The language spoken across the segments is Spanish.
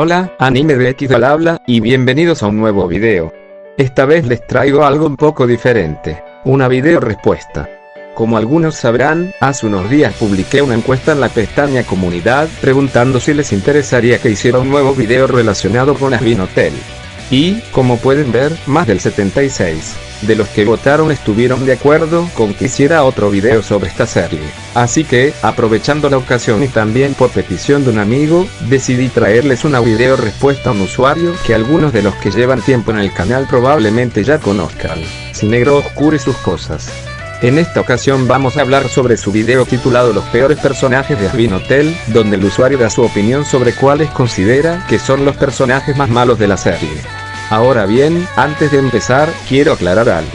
Hola, Anime de X al habla, y bienvenidos a un nuevo video. Esta vez les traigo algo un poco diferente, una video respuesta. Como algunos sabrán, hace unos días publiqué una encuesta en la pestaña comunidad, preguntando si les interesaría que hiciera un nuevo video relacionado con Hazbin Hotel. Y, como pueden ver, más del 76% de los que votaron estuvieron de acuerdo con que hiciera otro video sobre esta serie. Así que, aprovechando la ocasión y también por petición de un amigo, decidí traerles una video respuesta a un usuario que algunos de los que llevan tiempo en el canal probablemente ya conozcan. Sin Negro Oscuro y sus cosas. En esta ocasión vamos a hablar sobre su video titulado Los peores personajes de Hazbin Hotel, donde el usuario da su opinión sobre cuáles considera que son los personajes más malos de la serie. Ahora bien, antes de empezar, quiero aclarar algo.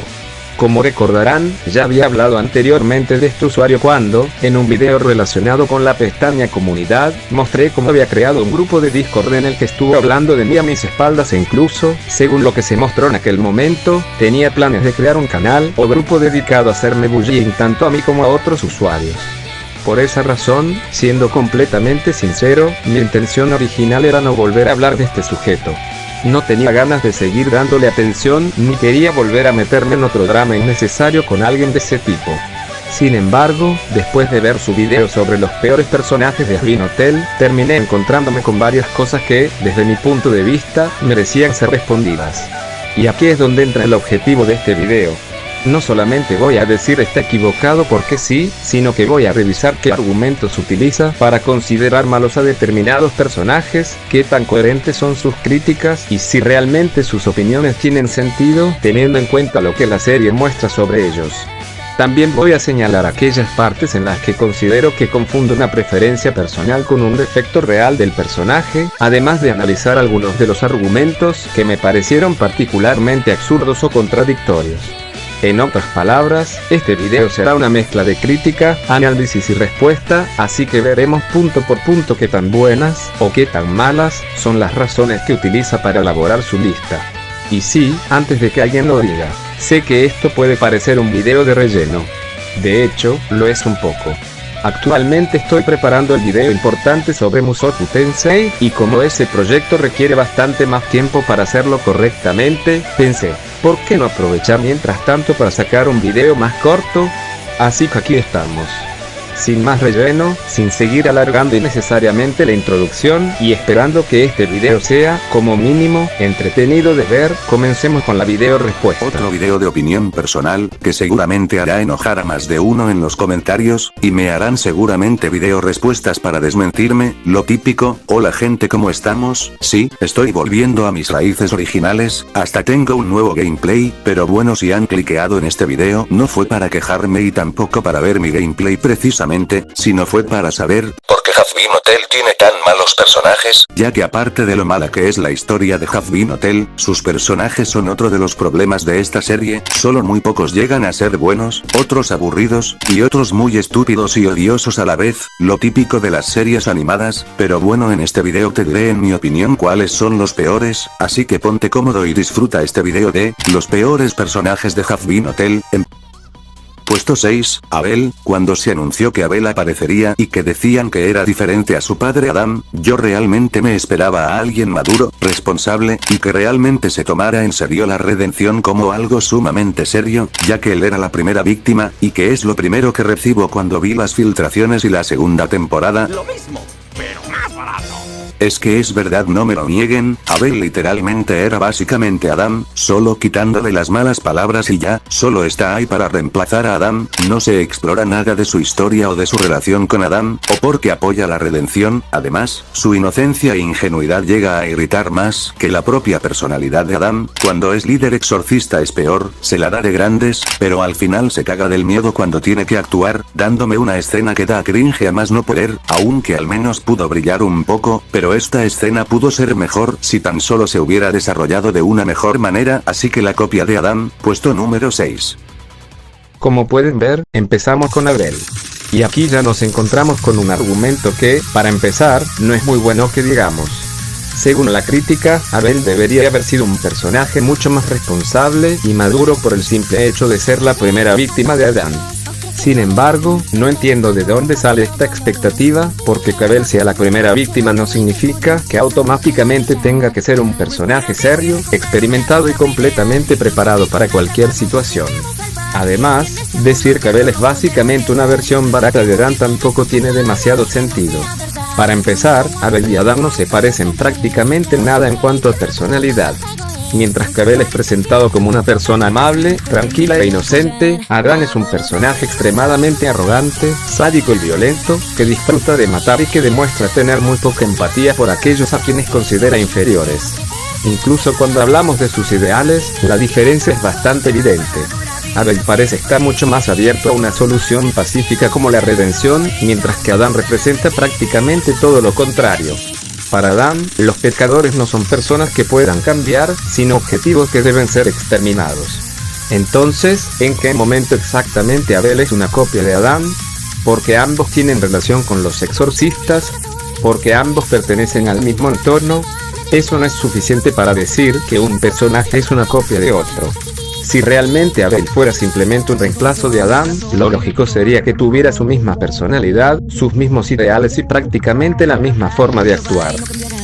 Como recordarán, ya había hablado anteriormente de este usuario cuando, en un video relacionado con la pestaña comunidad, mostré cómo había creado un grupo de Discord en el que estuvo hablando de mí a mis espaldas e incluso, según lo que se mostró en aquel momento, tenía planes de crear un canal o grupo dedicado a hacerme bullying tanto a mí como a otros usuarios. Por esa razón, siendo completamente sincero, mi intención original era no volver a hablar de este sujeto. No tenía ganas de seguir dándole atención, ni quería volver a meterme en otro drama innecesario con alguien de ese tipo. Sin embargo, después de ver su video sobre los peores personajes de Hazbin Hotel, terminé encontrándome con varias cosas que, desde mi punto de vista, merecían ser respondidas. Y aquí es donde entra el objetivo de este video. No solamente voy a decir está equivocado porque sí, sino que voy a revisar qué argumentos utiliza para considerar malos a determinados personajes, qué tan coherentes son sus críticas y si realmente sus opiniones tienen sentido, teniendo en cuenta lo que la serie muestra sobre ellos. También voy a señalar aquellas partes en las que considero que confundo una preferencia personal con un defecto real del personaje, además de analizar algunos de los argumentos que me parecieron particularmente absurdos o contradictorios. En otras palabras, este video será una mezcla de crítica, análisis y respuesta, así que veremos punto por punto qué tan buenas, o qué tan malas, son las razones que utiliza para elaborar su lista. Y sí, antes de que alguien lo diga, sé que esto puede parecer un video de relleno. De hecho, lo es un poco. Actualmente estoy preparando el video importante sobre Mushoku Tensei, y como ese proyecto requiere bastante más tiempo para hacerlo correctamente, pensé, ¿por qué no aprovechar mientras tanto para sacar un video más corto? Así que aquí estamos. Sin más relleno, sin seguir alargando innecesariamente la introducción, y esperando que este video sea, como mínimo, entretenido de ver, comencemos con la video respuesta. Otro video de opinión personal, que seguramente hará enojar a más de uno en los comentarios, y me harán seguramente video respuestas para desmentirme, lo típico, hola gente ¿cómo estamos? Sí, estoy volviendo a mis raíces originales, hasta tengo un nuevo gameplay, pero bueno si han cliqueado en este video no fue para quejarme y tampoco para ver mi gameplay precisamente, sino fue para saber por qué Hazbin Hotel tiene tan malos personajes, ya que aparte de lo mala que es la historia de Hazbin Hotel, sus personajes son otro de los problemas de esta serie, solo muy pocos llegan a ser buenos, otros aburridos, y otros muy estúpidos y odiosos a la vez, lo típico de las series animadas, pero bueno en este video te diré en mi opinión cuáles son los peores, así que ponte cómodo y disfruta este video de, los peores personajes de Hazbin Hotel. Puesto 6, Abel. Cuando se anunció que Abel aparecería y que decían que era diferente a su padre Adam, yo realmente me esperaba a alguien maduro, responsable, y que realmente se tomara en serio la redención como algo sumamente serio, ya que él era la primera víctima, y que es lo primero que recibo cuando vi las filtraciones y la segunda temporada. Lo mismo, pero más barato. Es que es verdad, no me lo nieguen, Abel literalmente era básicamente Adam, solo quitándole las malas palabras y ya, solo está ahí para reemplazar a Adam, no se explora nada de su historia o de su relación con Adam, o porque apoya la redención, además, su inocencia e ingenuidad llega a irritar más que la propia personalidad de Adam, cuando es líder exorcista es peor, se la da de grandes, pero al final se caga del miedo cuando tiene que actuar, dándome una escena que da cringe a más no poder, aunque al menos pudo brillar un poco, pero esta escena pudo ser mejor si tan solo se hubiera desarrollado de una mejor manera, así que la copia de Adam, puesto número 6. Como pueden ver, empezamos con Abel. Y aquí ya nos encontramos con un argumento que, para empezar, no es muy bueno que digamos. Según la crítica, Abel debería haber sido un personaje mucho más responsable y maduro por el simple hecho de ser la primera víctima de Adam. Sin embargo, no entiendo de dónde sale esta expectativa, porque que Abel sea la primera víctima no significa que automáticamente tenga que ser un personaje serio, experimentado y completamente preparado para cualquier situación. Además, decir que Abel es básicamente una versión barata de Adán tampoco tiene demasiado sentido. Para empezar, Abel y Adán no se parecen prácticamente en nada en cuanto a personalidad. Mientras que Abel es presentado como una persona amable, tranquila e inocente, Adán es un personaje extremadamente arrogante, sádico y violento, que disfruta de matar y que demuestra tener muy poca empatía por aquellos a quienes considera inferiores. Incluso cuando hablamos de sus ideales, la diferencia es bastante evidente. Abel parece estar mucho más abierto a una solución pacífica como la redención, mientras que Adán representa prácticamente todo lo contrario. Para Adán, los pecadores no son personas que puedan cambiar, sino objetivos que deben ser exterminados. Entonces, ¿en qué momento exactamente Abel es una copia de Adán? Porque ambos tienen relación con los exorcistas, porque ambos pertenecen al mismo entorno. Eso no es suficiente para decir que un personaje es una copia de otro. Si realmente Abel fuera simplemente un reemplazo de Adán, lo lógico sería que tuviera su misma personalidad, sus mismos ideales y prácticamente la misma forma de actuar.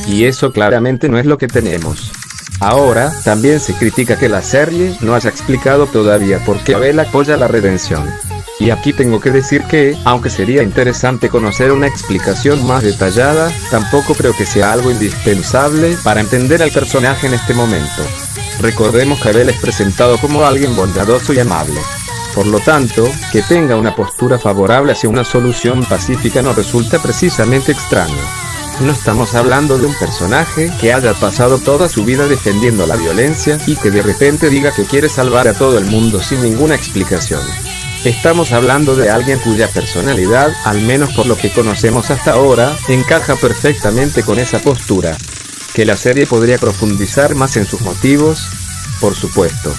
Y eso claramente no es lo que tenemos. Ahora, también se critica que la serie no haya explicado todavía por qué Abel apoya la redención. Y aquí tengo que decir que, aunque sería interesante conocer una explicación más detallada, tampoco creo que sea algo indispensable para entender al personaje en este momento. Recordemos que Abel es presentado como alguien bondadoso y amable. Por lo tanto, que tenga una postura favorable hacia una solución pacífica no resulta precisamente extraño. No estamos hablando de un personaje que haya pasado toda su vida defendiendo la violencia y que de repente diga que quiere salvar a todo el mundo sin ninguna explicación. Estamos hablando de alguien cuya personalidad, al menos por lo que conocemos hasta ahora, encaja perfectamente con esa postura. ¿Que la serie podría profundizar más en sus motivos? Por supuesto.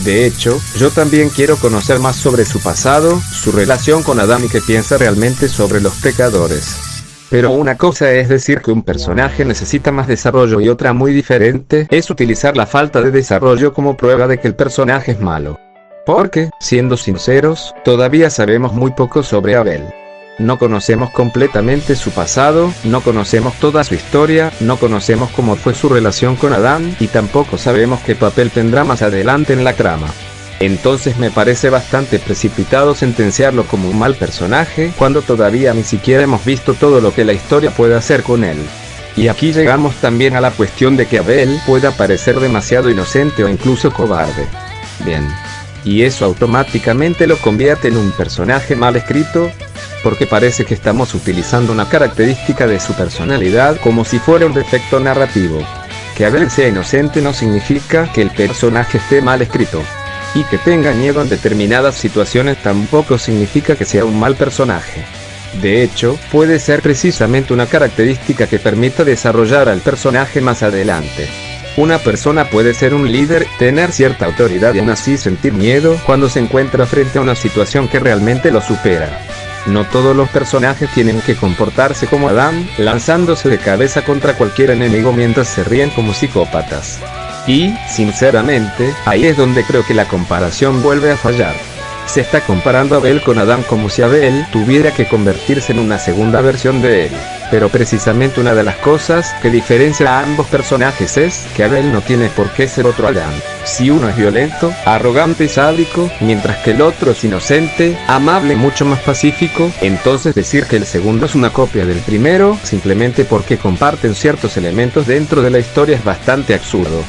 De hecho, yo también quiero conocer más sobre su pasado, su relación con Adán y qué piensa realmente sobre los pecadores. Pero una cosa es decir que un personaje necesita más desarrollo y otra muy diferente es utilizar la falta de desarrollo como prueba de que el personaje es malo. Porque, siendo sinceros, todavía sabemos muy poco sobre Abel. No conocemos completamente su pasado, no conocemos toda su historia, no conocemos cómo fue su relación con Adán, y tampoco sabemos qué papel tendrá más adelante en la trama. Entonces me parece bastante precipitado sentenciarlo como un mal personaje, cuando todavía ni siquiera hemos visto todo lo que la historia puede hacer con él. Y aquí llegamos también a la cuestión de que Abel pueda parecer demasiado inocente o incluso cobarde. Bien. ¿Y eso automáticamente lo convierte en un personaje mal escrito? Porque parece que estamos utilizando una característica de su personalidad como si fuera un defecto narrativo. Que Abel sea inocente no significa que el personaje esté mal escrito. Y que tenga miedo en determinadas situaciones tampoco significa que sea un mal personaje. De hecho, puede ser precisamente una característica que permita desarrollar al personaje más adelante. Una persona puede ser un líder, tener cierta autoridad y aún así sentir miedo cuando se encuentra frente a una situación que realmente lo supera. No todos los personajes tienen que comportarse como Adán, lanzándose de cabeza contra cualquier enemigo mientras se ríen como psicópatas. Y, sinceramente, ahí es donde creo que la comparación vuelve a fallar. Se está comparando a Abel con Adán como si Abel tuviera que convertirse en una segunda versión de él. Pero precisamente una de las cosas que diferencia a ambos personajes es que Abel no tiene por qué ser otro Adán. Si uno es violento, arrogante y sádico, mientras que el otro es inocente, amable y mucho más pacífico, entonces decir que el segundo es una copia del primero, simplemente porque comparten ciertos elementos dentro de la historia es bastante absurdo.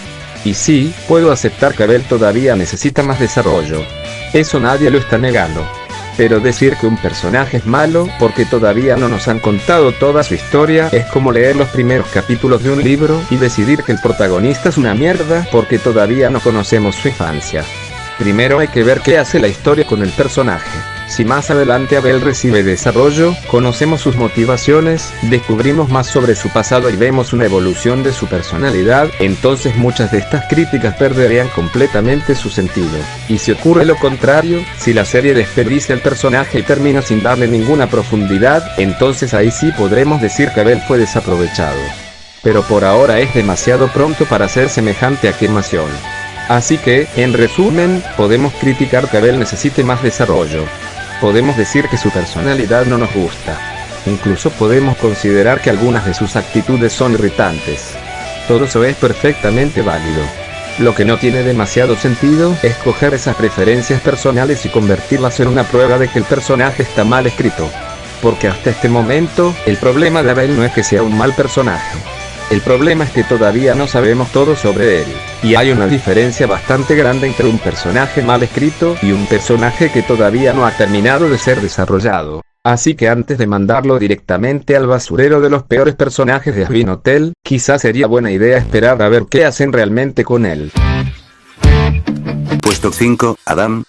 Y sí, puedo aceptar que Abel todavía necesita más desarrollo. Eso nadie lo está negando. Pero decir que un personaje es malo porque todavía no nos han contado toda su historia es como leer los primeros capítulos de un libro y decidir que el protagonista es una mierda porque todavía no conocemos su infancia. Primero hay que ver qué hace la historia con el personaje. Si más adelante Abel recibe desarrollo, conocemos sus motivaciones, descubrimos más sobre su pasado y vemos una evolución de su personalidad, entonces muchas de estas críticas perderían completamente su sentido. Y si ocurre lo contrario, si la serie desperdicia al personaje y termina sin darle ninguna profundidad, entonces ahí sí podremos decir que Abel fue desaprovechado. Pero por ahora es demasiado pronto para hacer semejante afirmación. Así que, en resumen, podemos criticar que Abel necesite más desarrollo. Podemos decir que su personalidad no nos gusta. Incluso podemos considerar que algunas de sus actitudes son irritantes. Todo eso es perfectamente válido. Lo que no tiene demasiado sentido es coger esas preferencias personales y convertirlas en una prueba de que el personaje está mal escrito. Porque hasta este momento, el problema de Abel no es que sea un mal personaje. El problema es que todavía no sabemos todo sobre él. Y hay una diferencia bastante grande entre un personaje mal escrito y un personaje que todavía no ha terminado de ser desarrollado. Así que antes de mandarlo directamente al basurero de los peores personajes de Spin Hotel, quizás sería buena idea esperar a ver qué hacen realmente con él. Puesto 5, Adam.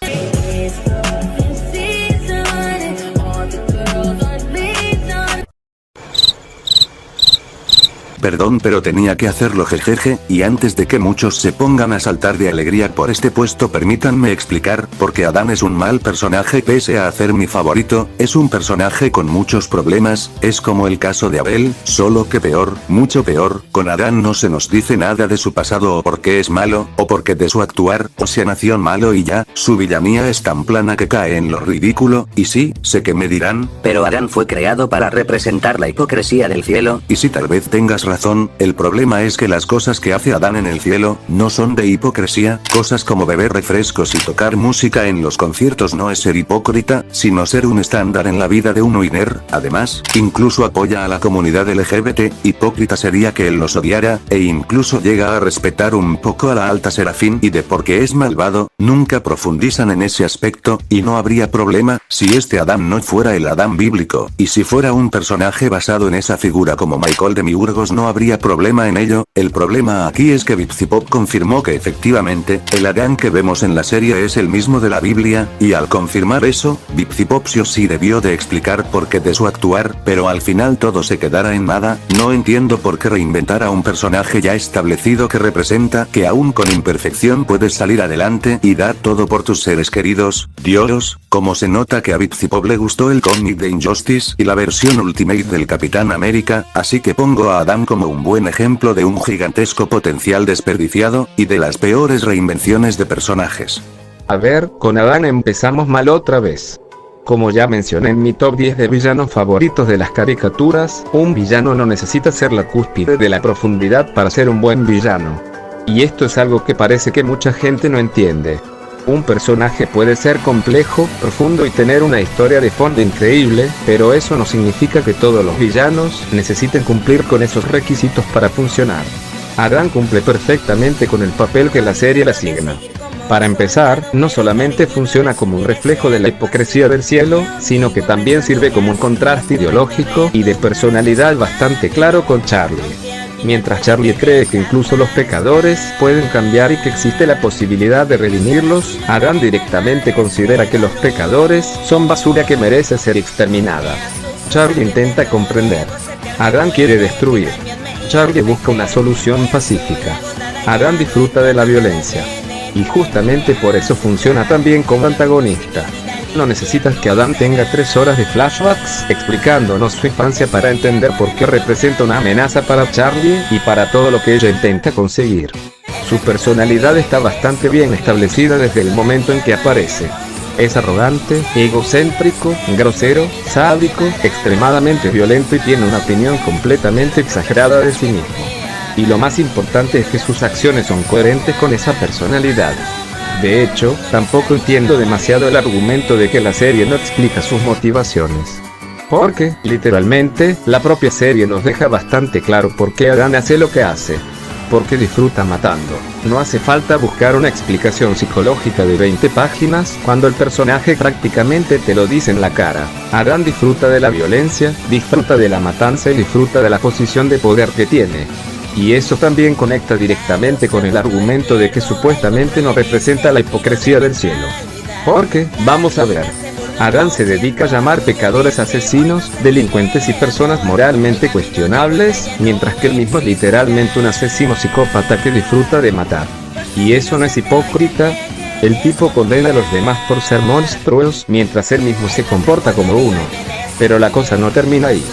Perdón, pero tenía que hacerlo, jejeje, y antes de que muchos se pongan a saltar de alegría por este puesto, permítanme explicar, porque Adán es un mal personaje pese a ser mi favorito, es un personaje con muchos problemas, es como el caso de Abel, solo que peor, mucho peor. Con Adán no se nos dice nada de su pasado o por qué es malo, o porque de su actuar, o sea nació malo y ya, su villanía es tan plana que cae en lo ridículo, y sí, sé que me dirán, pero Adán fue creado para representar la hipocresía del cielo. y si tal vez tengas razón, el problema es que las cosas que hace Adán en el cielo, no son de hipocresía, cosas como beber refrescos y tocar música en los conciertos no es ser hipócrita, sino ser un estándar en la vida de un winner. Además, incluso apoya a la comunidad LGBT, hipócrita sería que él los odiara, e incluso llega a respetar un poco a la alta serafín, y de por qué es malvado, nunca profundizan en ese aspecto, y no habría problema, si este Adán no fuera el Adán bíblico, y si fuera un personaje basado en esa figura como Michael de Miurgos no habría problema en ello. El problema aquí es que Bipsipop confirmó que efectivamente, el Adán que vemos en la serie es el mismo de la Biblia, y al confirmar eso, Bipsipop sí debió de explicar por qué de su actuar, pero al final todo se quedará en nada. No entiendo por qué reinventar a un personaje ya establecido que representa que aún con imperfección puedes salir adelante y dar todo por tus seres queridos. Dios, como se nota que a Bipsipop le gustó el cómic de Injustice y la versión Ultimate del Capitán América, así que pongo a Adán como un buen ejemplo de un gigantesco potencial desperdiciado, y de las peores reinvenciones de personajes. A ver, con Adán empezamos mal otra vez. Como ya mencioné en mi top 10 de villanos favoritos de las caricaturas, un villano no necesita ser la cúspide de la profundidad para ser un buen villano. Y esto es algo que parece que mucha gente no entiende. Un personaje puede ser complejo, profundo y tener una historia de fondo increíble, pero eso no significa que todos los villanos necesiten cumplir con esos requisitos para funcionar. Adán cumple perfectamente con el papel que la serie le asigna. Para empezar, no solamente funciona como un reflejo de la hipocresía del cielo, sino que también sirve como un contraste ideológico y de personalidad bastante claro con Charlie. Mientras Charlie cree que incluso los pecadores pueden cambiar y que existe la posibilidad de redimirlos, Adán directamente considera que los pecadores son basura que merece ser exterminada. Charlie intenta comprender. Adán quiere destruir. Charlie busca una solución pacífica. Adán disfruta de la violencia. Y justamente por eso funciona tan bien como antagonista. No necesitas que Adán tenga 3 horas de flashbacks explicándonos su infancia para entender por qué representa una amenaza para Charlie y para todo lo que ella intenta conseguir. Su personalidad está bastante bien establecida desde el momento en que aparece. Es arrogante, egocéntrico, grosero, sádico, extremadamente violento y tiene una opinión completamente exagerada de sí mismo. Y lo más importante es que sus acciones son coherentes con esa personalidad. De hecho, tampoco entiendo demasiado el argumento de que la serie no explica sus motivaciones. Porque, literalmente, la propia serie nos deja bastante claro por qué Adán hace lo que hace. Porque disfruta matando. No hace falta buscar una explicación psicológica de 20 páginas cuando el personaje prácticamente te lo dice en la cara. Adán disfruta de la violencia, disfruta de la matanza y disfruta de la posición de poder que tiene. Y eso también conecta directamente con el argumento de que supuestamente no representa la hipocresía del cielo. Porque, vamos a ver, Adán se dedica a llamar pecadores asesinos, delincuentes y personas moralmente cuestionables, mientras que él mismo es literalmente un asesino psicópata que disfruta de matar. ¿Y eso no es hipócrita? El tipo condena a los demás por ser monstruos, mientras él mismo se comporta como uno. Pero la cosa no termina ahí.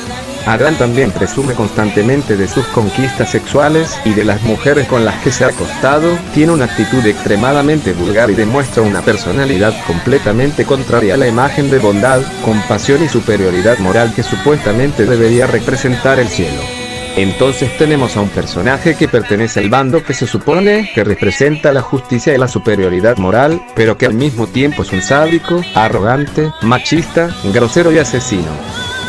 Adán también presume constantemente de sus conquistas sexuales y de las mujeres con las que se ha acostado, tiene una actitud extremadamente vulgar y demuestra una personalidad completamente contraria a la imagen de bondad, compasión y superioridad moral que supuestamente debería representar el cielo. Entonces tenemos a un personaje que pertenece al bando que se supone que representa la justicia y la superioridad moral, pero que al mismo tiempo es un sádico, arrogante, machista, grosero y asesino.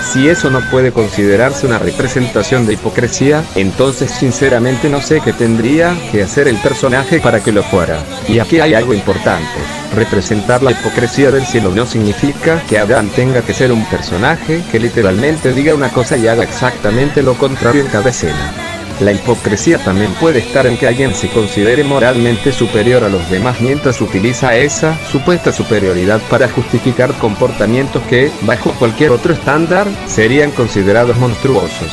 Si eso no puede considerarse una representación de hipocresía, entonces sinceramente no sé qué tendría que hacer el personaje para que lo fuera. Y aquí hay algo importante. Representar la hipocresía del cielo no significa que Adán tenga que ser un personaje que literalmente diga una cosa y haga exactamente lo contrario en cada escena. La hipocresía también puede estar en que alguien se considere moralmente superior a los demás mientras utiliza esa supuesta superioridad para justificar comportamientos que, bajo cualquier otro estándar, serían considerados monstruosos.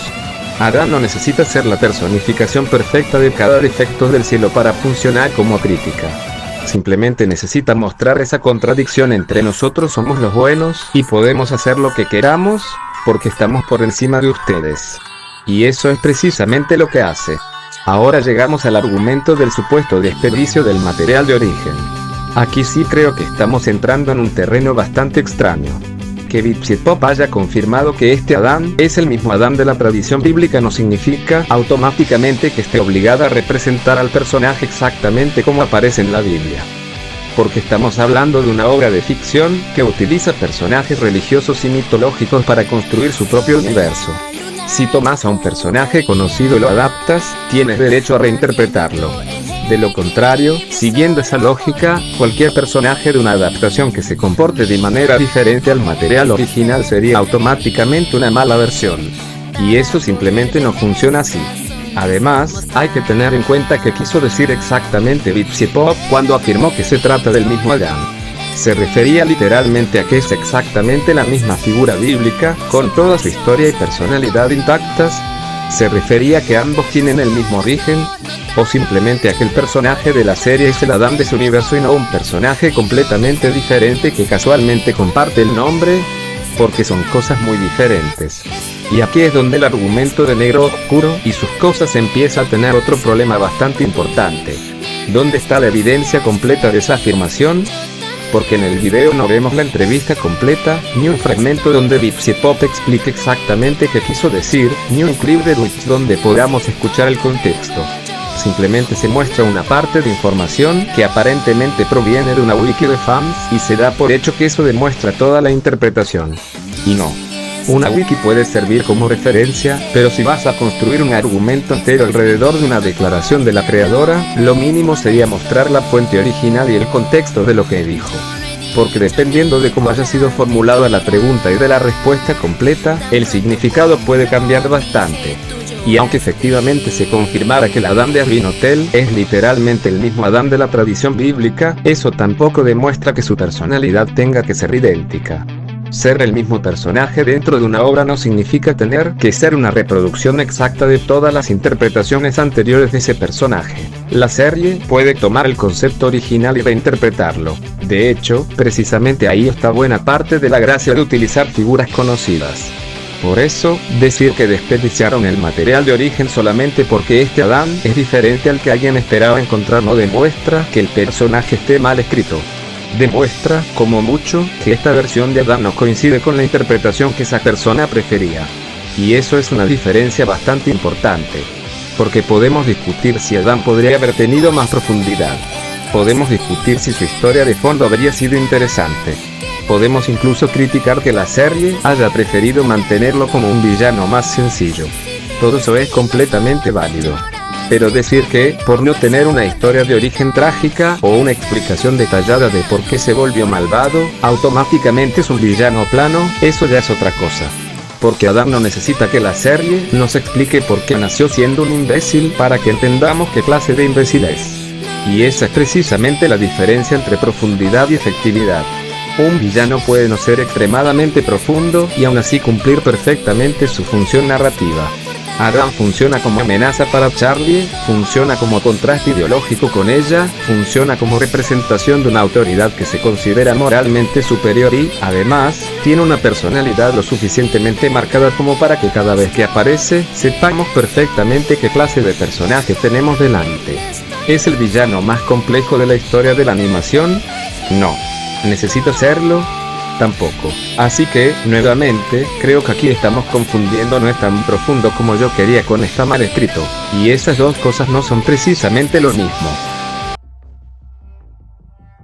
Adán no necesita ser la personificación perfecta de cada defecto del cielo para funcionar como crítica. Simplemente necesita mostrar esa contradicción entre nosotros somos los buenos y podemos hacer lo que queramos, porque estamos por encima de ustedes. Y eso es precisamente lo que hace. Ahora llegamos al argumento del supuesto desperdicio del material de origen. Aquí sí creo que estamos entrando en un terreno bastante extraño. Que Bipsipop haya confirmado que este Adán es el mismo Adán de la tradición bíblica no significa automáticamente que esté obligada a representar al personaje exactamente como aparece en la Biblia. Porque estamos hablando de una obra de ficción que utiliza personajes religiosos y mitológicos para construir su propio universo. Si tomas a un personaje conocido y lo adaptas, tienes derecho a reinterpretarlo. De lo contrario, siguiendo esa lógica, cualquier personaje de una adaptación que se comporte de manera diferente al material original sería automáticamente una mala versión. Y eso simplemente no funciona así. Además, hay que tener en cuenta que quiso decir exactamente Bipsipop cuando afirmó que se trata del mismo Adán. Se refería literalmente a que es exactamente la misma figura bíblica, con toda su historia y personalidad intactas. ¿Se refería a que ambos tienen el mismo origen? ¿O simplemente a que el personaje de la serie es el Adán de su universo y no un personaje completamente diferente que casualmente comparte el nombre? Porque son cosas muy diferentes. Y aquí es donde el argumento de Negro Oscuro y sus cosas empieza a tener otro problema bastante importante. ¿Dónde está la evidencia completa de esa afirmación? Porque en el video no vemos la entrevista completa, ni un fragmento donde Bipsipop explique exactamente qué quiso decir, ni un clip de Twitch donde podamos escuchar el contexto. Simplemente se muestra una parte de información que aparentemente proviene de una wiki de fans y se da por hecho que eso demuestra toda la interpretación. Y no. Una wiki puede servir como referencia, pero si vas a construir un argumento entero alrededor de una declaración de la creadora, lo mínimo sería mostrar la fuente original y el contexto de lo que dijo. Porque dependiendo de cómo haya sido formulada la pregunta y de la respuesta completa, el significado puede cambiar bastante. Y aunque efectivamente se confirmara que el Adán de Avinotel es literalmente el mismo Adán de la tradición bíblica, eso tampoco demuestra que su personalidad tenga que ser idéntica. Ser el mismo personaje dentro de una obra no significa tener que ser una reproducción exacta de todas las interpretaciones anteriores de ese personaje. La serie puede tomar el concepto original y reinterpretarlo. De hecho, precisamente ahí está buena parte de la gracia de utilizar figuras conocidas. Por eso, decir que desperdiciaron el material de origen solamente porque este Adán es diferente al que alguien esperaba encontrar no demuestra que el personaje esté mal escrito. Demuestra, como mucho, que esta versión de Adán no coincide con la interpretación que esa persona prefería. Y eso es una diferencia bastante importante. Porque podemos discutir si Adán podría haber tenido más profundidad. Podemos discutir si su historia de fondo habría sido interesante. Podemos incluso criticar que la serie haya preferido mantenerlo como un villano más sencillo. Todo eso es completamente válido. Pero decir que, por no tener una historia de origen trágica o una explicación detallada de por qué se volvió malvado, automáticamente es un villano plano, eso ya es otra cosa. Porque Adán no necesita que la serie nos explique por qué nació siendo un imbécil para que entendamos qué clase de imbécil es. Y esa es precisamente la diferencia entre profundidad y efectividad. Un villano puede no ser extremadamente profundo y aún así cumplir perfectamente su función narrativa. Adam funciona como amenaza para Charlie, funciona como contraste ideológico con ella, funciona como representación de una autoridad que se considera moralmente superior y, además, tiene una personalidad lo suficientemente marcada como para que cada vez que aparece, sepamos perfectamente qué clase de personaje tenemos delante. ¿Es el villano más complejo de la historia de la animación? No. ¿Necesita serlo? Tampoco. Así que, nuevamente, creo que aquí estamos confundiendo, no es tan profundo como yo quería con está mal escrito, y esas dos cosas no son precisamente lo mismo.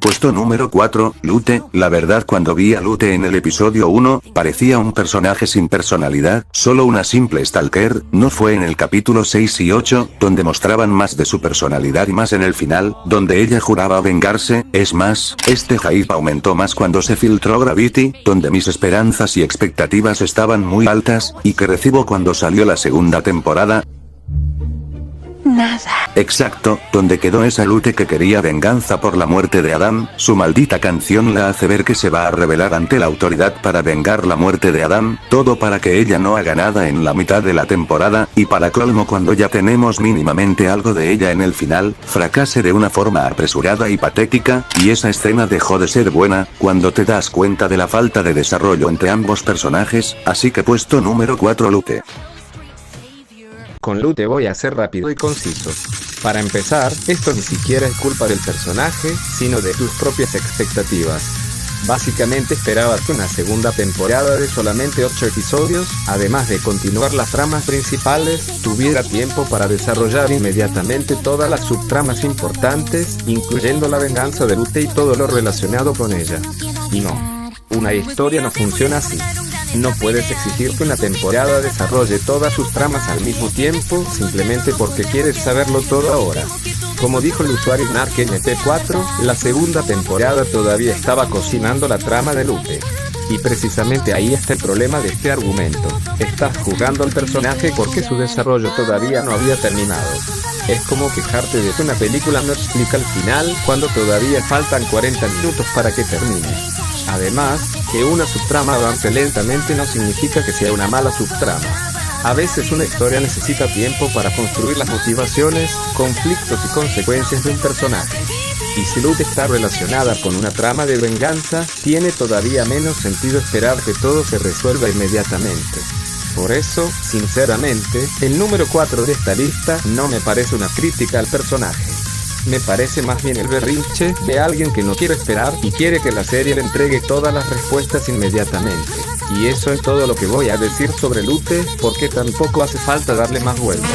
Puesto número 4, Lute. La verdad, cuando vi a Lute en el episodio 1, parecía un personaje sin personalidad, solo una simple stalker. No fue en el capítulo 6 y 8, donde mostraban más de su personalidad y más en el final, donde ella juraba vengarse. Es más, este hype aumentó más cuando se filtró Gravity, donde mis esperanzas y expectativas estaban muy altas, y que recibo cuando salió la segunda temporada. Nada. Exacto, donde quedó esa Lute que quería venganza por la muerte de Adam. Su maldita canción la hace ver que se va a rebelar ante la autoridad para vengar la muerte de Adam, todo para que ella no haga nada en la mitad de la temporada, y para colmo cuando ya tenemos mínimamente algo de ella en el final, fracase de una forma apresurada y patética, y esa escena dejó de ser buena, cuando te das cuenta de la falta de desarrollo entre ambos personajes. Así que puesto número 4, Lute. Con Lute voy a ser rápido y conciso. Para empezar, esto ni siquiera es culpa del personaje, sino de tus propias expectativas. Básicamente esperabas que una segunda temporada de solamente 8 episodios, además de continuar las tramas principales, tuviera tiempo para desarrollar inmediatamente todas las subtramas importantes, incluyendo la venganza de Lute y todo lo relacionado con ella. Y no. Una historia no funciona así. No puedes exigir que una temporada desarrolle todas sus tramas al mismo tiempo, simplemente porque quieres saberlo todo ahora. Como dijo el usuario NarkNT4, la segunda temporada todavía estaba cocinando la trama de Lute. Y precisamente ahí está el problema de este argumento. Estás juzgando al personaje porque su desarrollo todavía no había terminado. Es como quejarte de que una película no explica el final cuando todavía faltan 40 minutos para que termine. Además, que una subtrama avance lentamente no significa que sea una mala subtrama. A veces una historia necesita tiempo para construir las motivaciones, conflictos y consecuencias de un personaje. Y si Lute está relacionada con una trama de venganza, tiene todavía menos sentido esperar que todo se resuelva inmediatamente. Por eso, sinceramente, el número 4 de esta lista no me parece una crítica al personaje. Me parece más bien el berrinche de alguien que no quiere esperar y quiere que la serie le entregue todas las respuestas inmediatamente. Y eso es todo lo que voy a decir sobre Lute, porque tampoco hace falta darle más vueltas.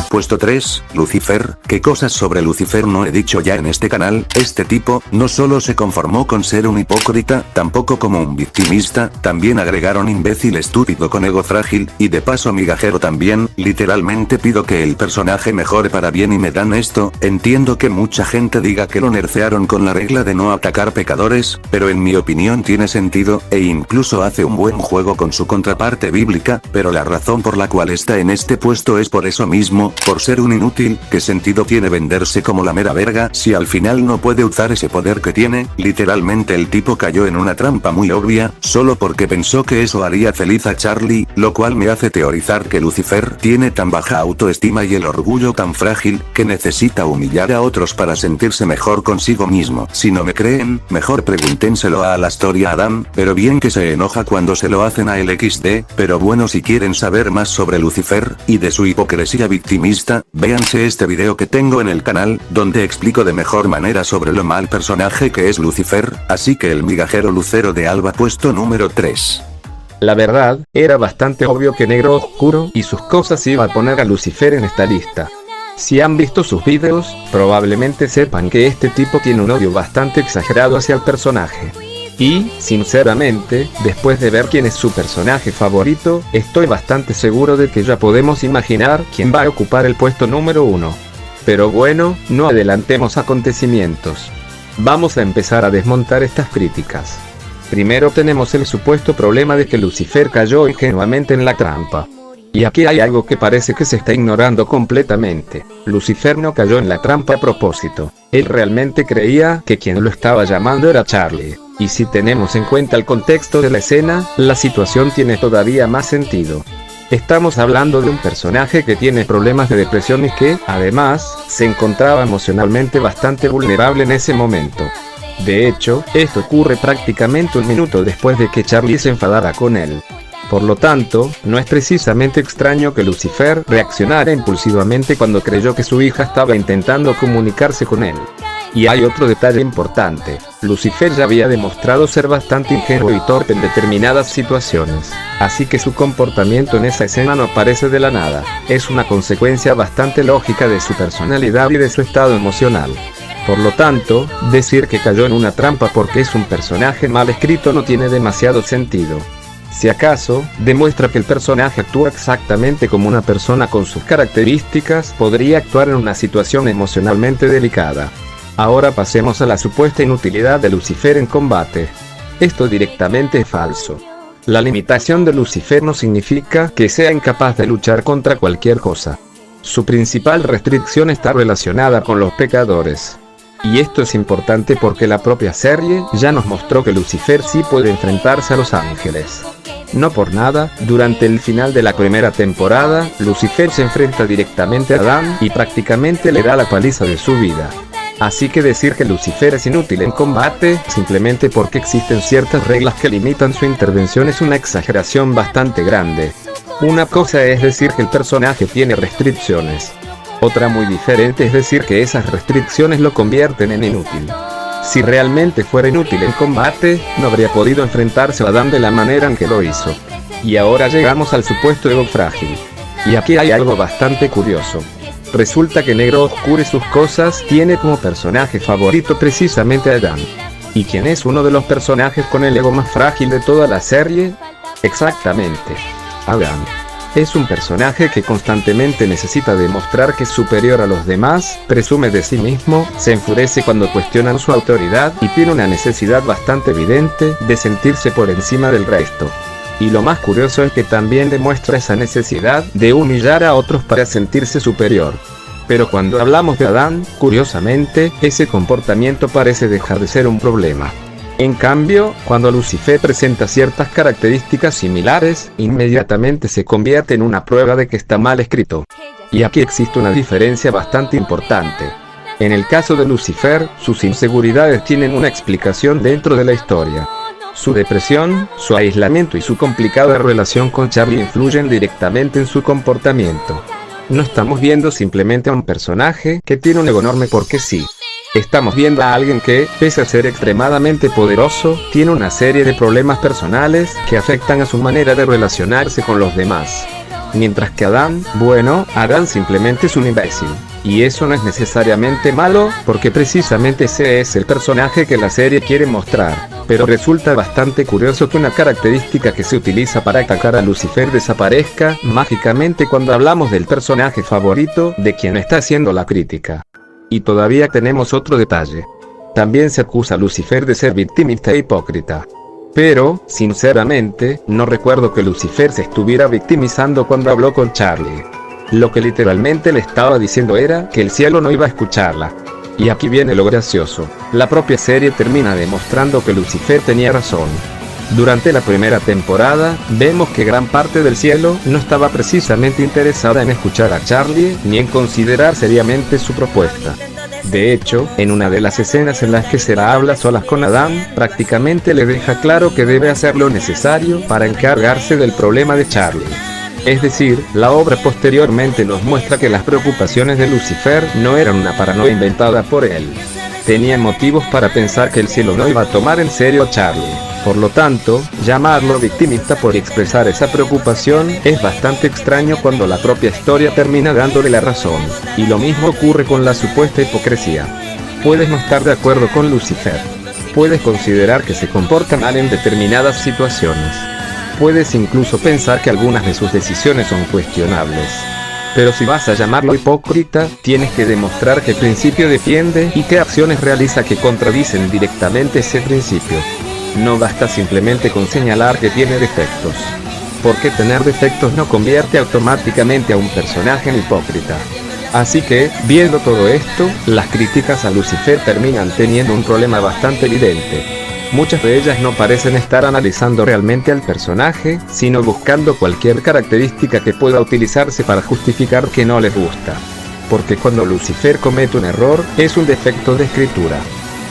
Puesto 3, Lucifer. ¿Qué cosas sobre Lucifer no he dicho ya en este canal? Este tipo, no solo se conformó con ser un hipócrita, tampoco como un victimista, también agregaron imbécil estúpido con ego frágil, y de paso migajero también. Literalmente pido que el personaje mejore para bien y me dan esto. Entiendo que mucha gente diga que lo nerfearon con la regla de no atacar pecadores, pero en mi opinión tiene sentido, e incluso hace un buen juego con su contraparte bíblica, pero la razón por la cual está en este puesto es por eso mismo. Por ser un inútil. ¿Qué sentido tiene venderse como la mera verga si al final no puede usar ese poder que tiene? Literalmente el tipo cayó en una trampa muy obvia, solo porque pensó que eso haría feliz a Charlie, lo cual me hace teorizar que Lucifer tiene tan baja autoestima y el orgullo tan frágil, que necesita humillar a otros para sentirse mejor consigo mismo. Si no me creen, mejor pregúntenselo a Alastoria Adam, pero bien que se enoja cuando se lo hacen a el XD, pero bueno, si quieren saber más sobre Lucifer, y de su hipocresía victimista, véanse este video que tengo en el canal, donde explico de mejor manera sobre lo mal personaje que es Lucifer, así que el migajero Lucero de Alba puesto número 3. La verdad, era bastante obvio que Negro Oscuro y sus cosas iba a poner a Lucifer en esta lista. Si han visto sus videos, probablemente sepan que este tipo tiene un odio bastante exagerado hacia el personaje. Y, sinceramente, después de ver quién es su personaje favorito, estoy bastante seguro de que ya podemos imaginar quién va a ocupar el puesto número 1. Pero bueno, no adelantemos acontecimientos. Vamos a empezar a desmontar estas críticas. Primero tenemos el supuesto problema de que Lucifer cayó ingenuamente en la trampa. Y aquí hay algo que parece que se está ignorando completamente. Lucifer no cayó en la trampa a propósito. Él realmente creía que quien lo estaba llamando era Charlie. Y si tenemos en cuenta el contexto de la escena, la situación tiene todavía más sentido. Estamos hablando de un personaje que tiene problemas de depresión y que, además, se encontraba emocionalmente bastante vulnerable en ese momento. De hecho, esto ocurre prácticamente un minuto después de que Charlie se enfadara con él. Por lo tanto, no es precisamente extraño que Lucifer reaccionara impulsivamente cuando creyó que su hija estaba intentando comunicarse con él. Y hay otro detalle importante: Lucifer ya había demostrado ser bastante ingenuo y torpe en determinadas situaciones, así que su comportamiento en esa escena no aparece de la nada, es una consecuencia bastante lógica de su personalidad y de su estado emocional. Por lo tanto, decir que cayó en una trampa porque es un personaje mal escrito no tiene demasiado sentido. Si acaso, demuestra que el personaje actúa exactamente como una persona con sus características podría actuar en una situación emocionalmente delicada. Ahora pasemos a la supuesta inutilidad de Lucifer en combate. Esto directamente es falso. La limitación de Lucifer no significa que sea incapaz de luchar contra cualquier cosa. Su principal restricción está relacionada con los pecadores. Y esto es importante porque la propia serie ya nos mostró que Lucifer sí puede enfrentarse a los ángeles. No por nada, durante el final de la primera temporada, Lucifer se enfrenta directamente a Adán y prácticamente le da la paliza de su vida. Así que decir que Lucifer es inútil en combate, simplemente porque existen ciertas reglas que limitan su intervención, es una exageración bastante grande. Una cosa es decir que el personaje tiene restricciones. Otra muy diferente es decir que esas restricciones lo convierten en inútil. Si realmente fuera inútil en combate, no habría podido enfrentarse a Adán de la manera en que lo hizo. Y ahora llegamos al supuesto ego frágil. Y aquí hay algo bastante curioso. Resulta que Negro Oscuro y sus cosas tiene como personaje favorito precisamente a Adán. ¿Y quién es uno de los personajes con el ego más frágil de toda la serie? Exactamente, Adán. Es un personaje que constantemente necesita demostrar que es superior a los demás, presume de sí mismo, se enfurece cuando cuestionan su autoridad y tiene una necesidad bastante evidente de sentirse por encima del resto. Y lo más curioso es que también demuestra esa necesidad de humillar a otros para sentirse superior. Pero cuando hablamos de Adán, curiosamente, ese comportamiento parece dejar de ser un problema. En cambio, cuando Lucifer presenta ciertas características similares, inmediatamente se convierte en una prueba de que está mal escrito. Y aquí existe una diferencia bastante importante. En el caso de Lucifer, sus inseguridades tienen una explicación dentro de la historia. Su depresión, su aislamiento y su complicada relación con Charlie influyen directamente en su comportamiento. No estamos viendo simplemente a un personaje que tiene un ego enorme porque sí. Estamos viendo a alguien que, pese a ser extremadamente poderoso, tiene una serie de problemas personales que afectan a su manera de relacionarse con los demás. Mientras que Adán, bueno, Adán simplemente es un imbécil. Y eso no es necesariamente malo, porque precisamente ese es el personaje que la serie quiere mostrar. Pero resulta bastante curioso que una característica que se utiliza para atacar a Lucifer desaparezca mágicamente cuando hablamos del personaje favorito de quien está haciendo la crítica. Y todavía tenemos otro detalle. También se acusa a Lucifer de ser victimista e hipócrita. Pero, sinceramente, no recuerdo que Lucifer se estuviera victimizando cuando habló con Charlie. Lo que literalmente le estaba diciendo era que el cielo no iba a escucharla. Y aquí viene lo gracioso. La propia serie termina demostrando que Lucifer tenía razón. Durante la primera temporada, vemos que gran parte del cielo no estaba precisamente interesada en escuchar a Charlie, ni en considerar seriamente su propuesta. De hecho, en una de las escenas en las que Sera habla solas con Adán, prácticamente le deja claro que debe hacer lo necesario para encargarse del problema de Charlie. Es decir, la obra posteriormente nos muestra que las preocupaciones de Lucifer no eran una paranoia inventada por él. Tenía motivos para pensar que el cielo no iba a tomar en serio a Charlie. Por lo tanto, llamarlo victimista por expresar esa preocupación es bastante extraño cuando la propia historia termina dándole la razón. Y lo mismo ocurre con la supuesta hipocresía. Puedes no estar de acuerdo con Lucifer. Puedes considerar que se comporta mal en determinadas situaciones. Puedes incluso pensar que algunas de sus decisiones son cuestionables. Pero si vas a llamarlo hipócrita, tienes que demostrar qué principio defiende y qué acciones realiza que contradicen directamente ese principio. No basta simplemente con señalar que tiene defectos. Porque tener defectos no convierte automáticamente a un personaje en hipócrita. Así que, viendo todo esto, las críticas a Lucifer terminan teniendo un problema bastante evidente. Muchas de ellas no parecen estar analizando realmente al personaje, sino buscando cualquier característica que pueda utilizarse para justificar que no les gusta. Porque cuando Lucifer comete un error, es un defecto de escritura.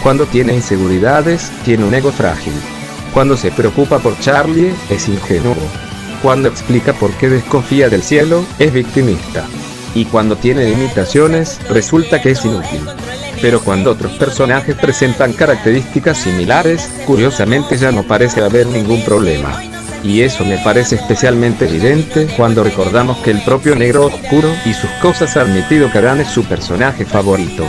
Cuando tiene inseguridades, tiene un ego frágil. Cuando se preocupa por Charlie, es ingenuo. Cuando explica por qué desconfía del cielo, es victimista. Y cuando tiene limitaciones, resulta que es inútil. Pero cuando otros personajes presentan características similares, curiosamente ya no parece haber ningún problema. Y eso me parece especialmente evidente cuando recordamos que el propio Negro Oscuro y sus cosas ha admitido que Adán es su personaje favorito.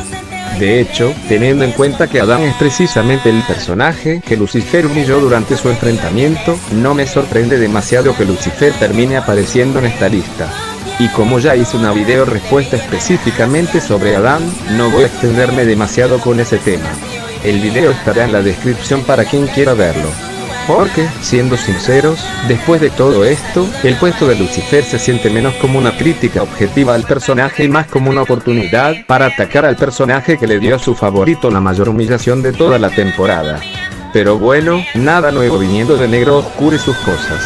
De hecho, teniendo en cuenta que Adán es precisamente el personaje que Lucifer humilló durante su enfrentamiento, no me sorprende demasiado que Lucifer termine apareciendo en esta lista. Y como ya hice una video respuesta específicamente sobre Adán, no voy a extenderme demasiado con ese tema. El video estará en la descripción para quien quiera verlo. Porque, siendo sinceros, después de todo esto, el puesto de Lucifer se siente menos como una crítica objetiva al personaje y más como una oportunidad para atacar al personaje que le dio a su favorito la mayor humillación de toda la temporada. Pero bueno, nada nuevo viniendo de Negro Oscuro y sus cosas.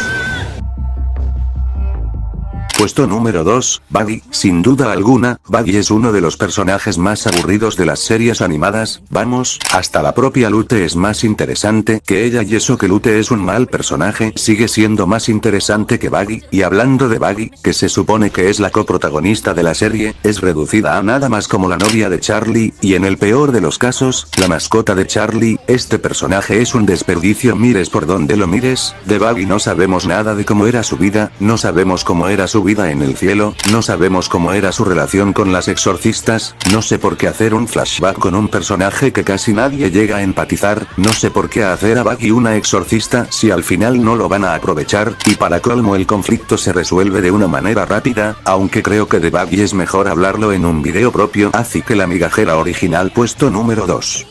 Puesto número 2, Buggy. Sin duda alguna, Buggy es uno de los personajes más aburridos de las series animadas. Vamos, hasta la propia Lute es más interesante que ella, y eso que Lute es un mal personaje sigue siendo más interesante que Buggy. Y hablando de Buggy, que se supone que es la coprotagonista de la serie, es reducida a nada más como la novia de Charlie, y en el peor de los casos, la mascota de Charlie. Este personaje es un desperdicio, mires por donde lo mires. De Buggy no sabemos nada de cómo era su vida, no sabemos cómo era su vida en el cielo, no sabemos cómo era su relación con las exorcistas, no sé por qué hacer un flashback con un personaje que casi nadie llega a empatizar, no sé por qué hacer a Buggy una exorcista si al final no lo van a aprovechar, y para colmo el conflicto se resuelve de una manera rápida, aunque creo que de Buggy es mejor hablarlo en un video propio, así que la migajera original. Puesto número 2.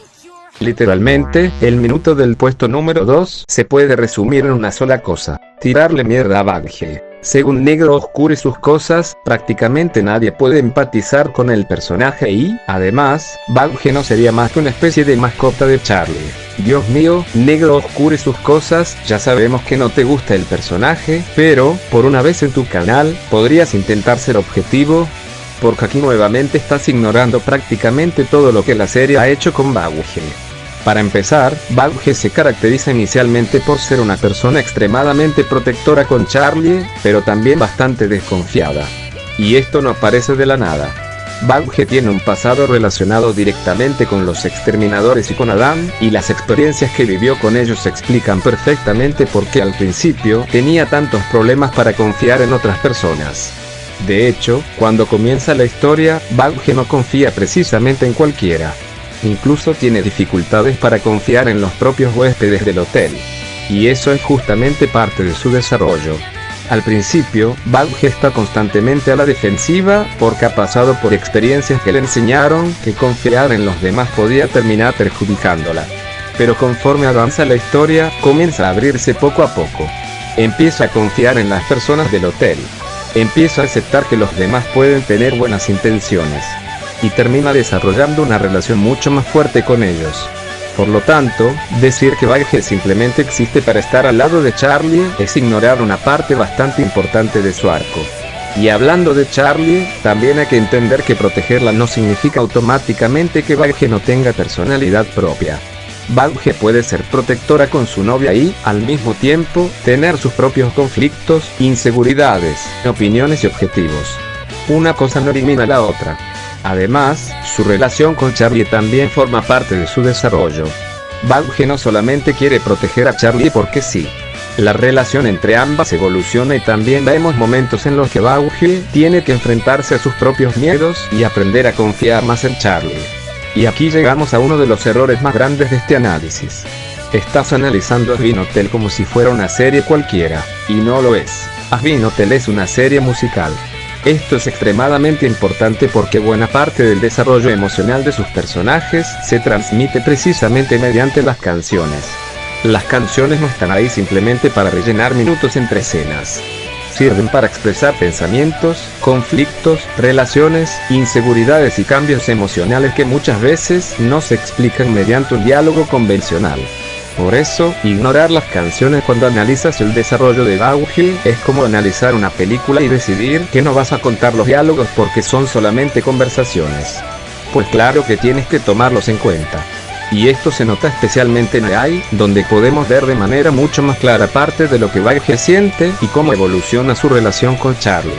Literalmente, el minuto del puesto número 2 se puede resumir en una sola cosa: tirarle mierda a Buggy. Según Negro Oscuro y sus cosas, prácticamente nadie puede empatizar con el personaje y, además, Buggy no sería más que una especie de mascota de Charlie. Dios mío, Negro Oscuro y sus cosas, ya sabemos que no te gusta el personaje, pero, por una vez en tu canal, ¿podrías intentar ser objetivo? Porque aquí nuevamente estás ignorando prácticamente todo lo que la serie ha hecho con Buggy. Para empezar, Buggy se caracteriza inicialmente por ser una persona extremadamente protectora con Charlie, pero también bastante desconfiada. Y esto no aparece de la nada. Buggy tiene un pasado relacionado directamente con los exterminadores y con Adán, y las experiencias que vivió con ellos explican perfectamente por qué al principio tenía tantos problemas para confiar en otras personas. De hecho, cuando comienza la historia, Buggy no confía precisamente en cualquiera. Incluso tiene dificultades para confiar en los propios huéspedes del hotel. Y eso es justamente parte de su desarrollo. Al principio, Buggy está constantemente a la defensiva porque ha pasado por experiencias que le enseñaron que confiar en los demás podía terminar perjudicándola. Pero conforme avanza la historia, comienza a abrirse poco a poco. Empieza a confiar en las personas del hotel. Empieza a aceptar que los demás pueden tener buenas intenciones. Y termina desarrollando una relación mucho más fuerte con ellos. Por lo tanto, decir que Buggy simplemente existe para estar al lado de Charlie es ignorar una parte bastante importante de su arco. Y hablando de Charlie, también hay que entender que protegerla no significa automáticamente que Buggy no tenga personalidad propia. Buggy puede ser protectora con su novia y, al mismo tiempo, tener sus propios conflictos, inseguridades, opiniones y objetivos. Una cosa no elimina la otra. Además, su relación con Charlie también forma parte de su desarrollo. Buggy no solamente quiere proteger a Charlie porque sí. La relación entre ambas evoluciona y también vemos momentos en los que Buggy tiene que enfrentarse a sus propios miedos y aprender a confiar más en Charlie. Y aquí llegamos a uno de los errores más grandes de este análisis. Estás analizando Asbin Hotel como si fuera una serie cualquiera, y no lo es. Asbin Hotel es una serie musical. Esto es extremadamente importante porque buena parte del desarrollo emocional de sus personajes se transmite precisamente mediante las canciones. Las canciones no están ahí simplemente para rellenar minutos entre escenas. Sirven para expresar pensamientos, conflictos, relaciones, inseguridades y cambios emocionales que muchas veces no se explican mediante un diálogo convencional. Por eso, ignorar las canciones cuando analizas el desarrollo de Bauhill es como analizar una película y decidir que no vas a contar los diálogos porque son solamente conversaciones. Pues claro que tienes que tomarlos en cuenta. Y esto se nota especialmente en AI, donde podemos ver de manera mucho más clara parte de lo que Bauhill siente y cómo evoluciona su relación con Charlie.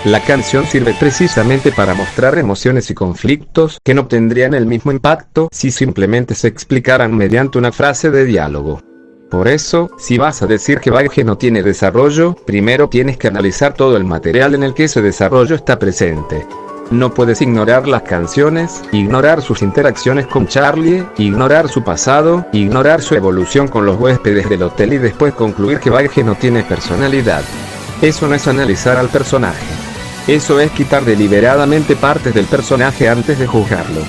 La canción sirve precisamente para mostrar emociones y conflictos que no tendrían el mismo impacto si simplemente se explicaran mediante una frase de diálogo. Por eso, si vas a decir que Bauhill no tiene desarrollo, primero tienes que analizar todo el material en el que ese desarrollo está presente. No puedes ignorar las canciones, ignorar sus interacciones con Charlie, ignorar su pasado, ignorar su evolución con los huéspedes del hotel y después concluir que Bauhill no tiene personalidad. Eso no es analizar al personaje. Eso es quitar deliberadamente partes del personaje antes de juzgarlo.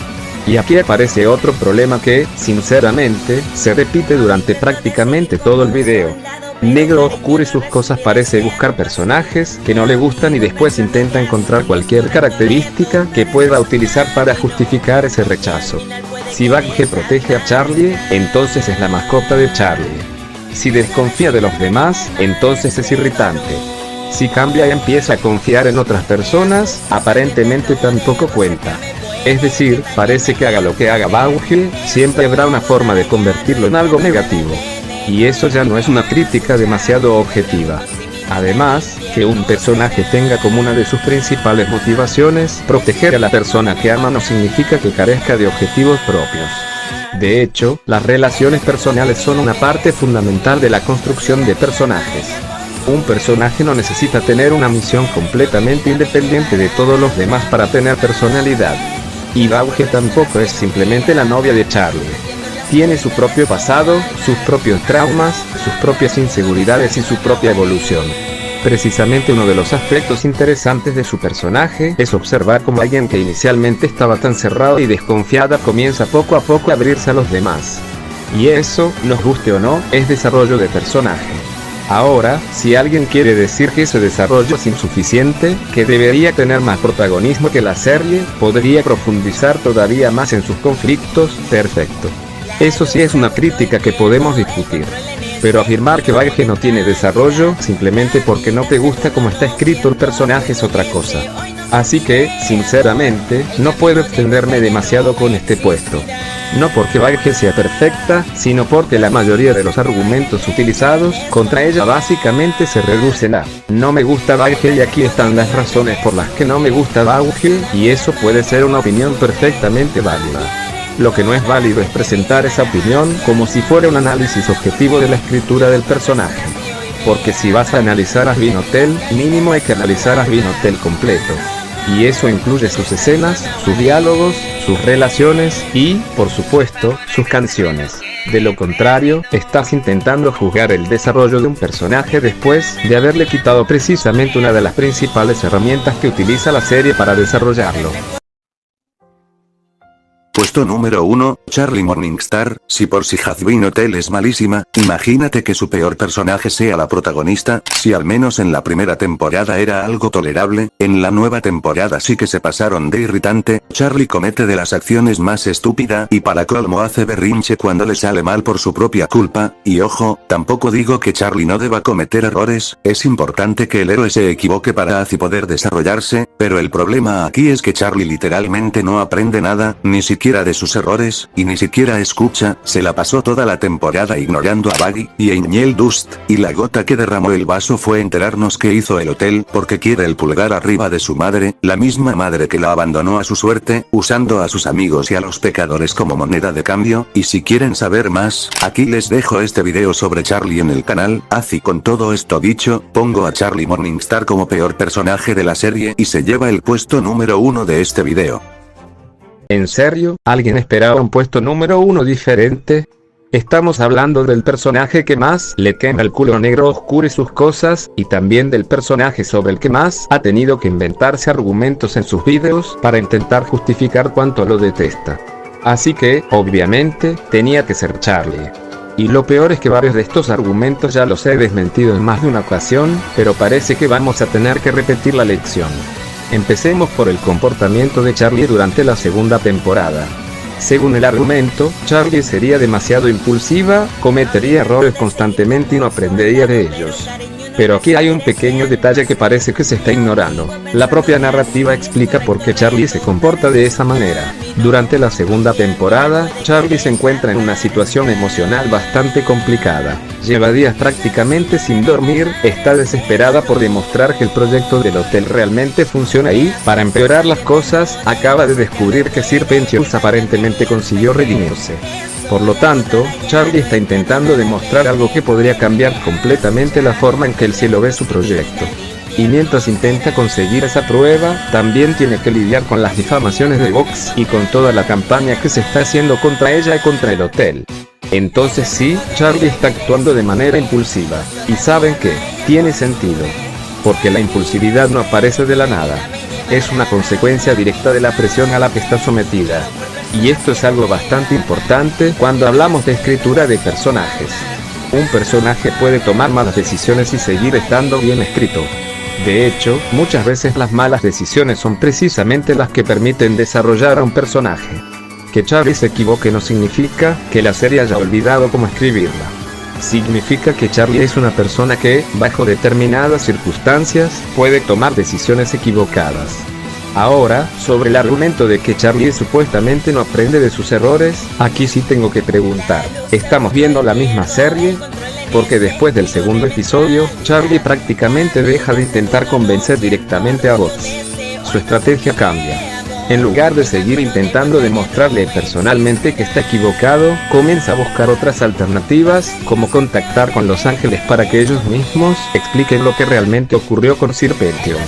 Y aquí aparece otro problema que, sinceramente, se repite durante prácticamente todo el video. Negro Oscuro y sus cosas parece buscar personajes que no le gustan y después intenta encontrar cualquier característica que pueda utilizar para justificar ese rechazo. Si Bauhill protege a Charlie, entonces es la mascota de Charlie. Si desconfía de los demás, entonces es irritante. Si cambia y empieza a confiar en otras personas, aparentemente tampoco cuenta. Es decir, parece que haga lo que haga Bauhill, siempre habrá una forma de convertirlo en algo negativo. Y eso ya no es una crítica demasiado objetiva. Además, que un personaje tenga como una de sus principales motivaciones proteger a la persona que ama no significa que carezca de objetivos propios. De hecho, las relaciones personales son una parte fundamental de la construcción de personajes. Un personaje no necesita tener una misión completamente independiente de todos los demás para tener personalidad. Y Bauhill tampoco es simplemente la novia de Charlie. Tiene su propio pasado, sus propios traumas, sus propias inseguridades y su propia evolución. Precisamente uno de los aspectos interesantes de su personaje es observar cómo alguien que inicialmente estaba tan cerrado y desconfiada comienza poco a poco a abrirse a los demás. Y eso, nos guste o no, es desarrollo de personaje. Ahora, si alguien quiere decir que ese desarrollo es insuficiente, que debería tener más protagonismo que la serie, podría profundizar todavía más en sus conflictos, perfecto. Eso sí es una crítica que podemos discutir. Pero afirmar que Bauhill no tiene desarrollo simplemente porque no te gusta cómo está escrito el personaje es otra cosa. Así que, sinceramente, no puedo extenderme demasiado con este puesto. No porque Bauhill sea perfecta, sino porque la mayoría de los argumentos utilizados contra ella básicamente se reducen a no me gusta Bauhill y aquí están las razones por las que no me gusta Bauhill, y eso puede ser una opinión perfectamente válida. Lo que no es válido es presentar esa opinión como si fuera un análisis objetivo de la escritura del personaje. Porque si vas a analizar a Asbin Hotel, mínimo hay que analizar a Asbin Hotel completo. Y eso incluye sus escenas, sus diálogos, sus relaciones y, por supuesto, sus canciones. De lo contrario, estás intentando juzgar el desarrollo de un personaje después de haberle quitado precisamente una de las principales herramientas que utiliza la serie para desarrollarlo. Puesto número 1, Charlie Morningstar. Si por si Asbin Hotel es malísima, imagínate que su peor personaje sea la protagonista. Si al menos en la primera temporada era algo tolerable, en la nueva temporada sí que se pasaron de irritante. Charlie comete de las acciones más estúpida y para colmo hace berrinche cuando le sale mal por su propia culpa. Y ojo, tampoco digo que Charlie no deba cometer errores, es importante que el héroe se equivoque para así poder desarrollarse, pero el problema aquí es que Charlie literalmente no aprende nada, ni siquiera de sus errores, y ni siquiera escucha. Se la pasó toda la temporada ignorando a Buggy y Angel Dust, y la gota que derramó el vaso fue enterarnos que hizo el hotel porque quiere el pulgar arriba de su madre, la misma madre que la abandonó a su suerte, usando a sus amigos y a los pecadores como moneda de cambio. Y si quieren saber más, aquí les dejo este video sobre Charlie en el canal. Así con todo esto dicho, pongo a Charlie Morningstar como peor personaje de la serie y se lleva el puesto número 1 de este video. ¿En serio? ¿Alguien esperaba un puesto número 1 diferente? Estamos hablando del personaje que más le quema el culo a Negro Oscuro y sus cosas, y también del personaje sobre el que más ha tenido que inventarse argumentos en sus videos para intentar justificar cuánto lo detesta. Así que, obviamente, tenía que ser Charlie. Y lo peor es que varios de estos argumentos ya los he desmentido en más de una ocasión, pero parece que vamos a tener que repetir la lección. Empecemos por el comportamiento de Charlie durante la segunda temporada. Según el argumento, Charlie sería demasiado impulsiva, cometería errores constantemente y no aprendería de ellos. Pero aquí hay un pequeño detalle que parece que se está ignorando. La propia narrativa explica por qué Charlie se comporta de esa manera. Durante la segunda temporada, Charlie se encuentra en una situación emocional bastante complicada. Lleva días prácticamente sin dormir, está desesperada por demostrar que el proyecto del hotel realmente funciona y, para empeorar las cosas, acaba de descubrir que Sir Pentious aparentemente consiguió redimirse. Por lo tanto, Charlie está intentando demostrar algo que podría cambiar completamente la forma en que el cielo ve su proyecto. Y mientras intenta conseguir esa prueba, también tiene que lidiar con las difamaciones de Vox y con toda la campaña que se está haciendo contra ella y contra el hotel. Entonces sí, Charlie está actuando de manera impulsiva. Y ¿saben qué? Tiene sentido. Porque la impulsividad no aparece de la nada. Es una consecuencia directa de la presión a la que está sometida. Y esto es algo bastante importante cuando hablamos de escritura de personajes. Un personaje puede tomar malas decisiones y seguir estando bien escrito. De hecho, muchas veces las malas decisiones son precisamente las que permiten desarrollar a un personaje. Que Charlie se equivoque no significa que la serie haya olvidado cómo escribirla. Significa que Charlie es una persona que, bajo determinadas circunstancias, puede tomar decisiones equivocadas. Ahora, sobre el argumento de que Charlie supuestamente no aprende de sus errores, aquí sí tengo que preguntar, ¿estamos viendo la misma serie? Porque después del segundo episodio, Charlie prácticamente deja de intentar convencer directamente a Vox. Su estrategia cambia. En lugar de seguir intentando demostrarle personalmente que está equivocado, comienza a buscar otras alternativas, como contactar con Los Ángeles para que ellos mismos expliquen lo que realmente ocurrió con Sir Pentious.